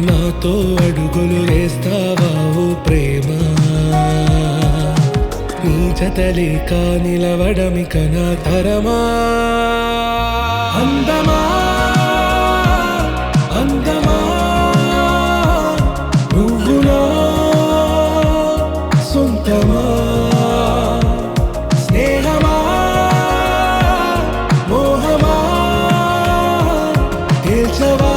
నాతో అడుగులు వేస్తావా ఓ ప్రేమ, నీ జతలేక నిలవడమిక నా తరమా. అందమా అందమా నువ్వు నా సొంతమా, స్నేహమా మోహమా తేల్చవా.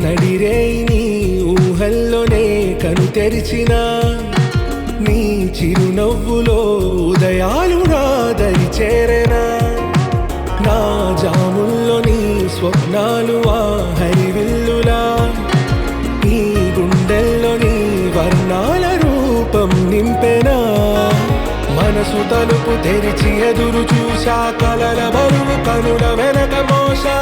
నడిరే నీ ఊహల్లోనే కను తెరిచిన, నీ చిరునవ్వులో ఉదయాలు నా దరి చేరెనా. నా జాముల్లో నీ స్వప్నాలు ఆ హరివిల్లులా, నీ గుండెల్లో నీ వర్ణాల రూపం నింపెనా. మనసు తలుపు తెరిచి ఎదురు చూశా, కలల బరువు కనుల వెనక మోసా.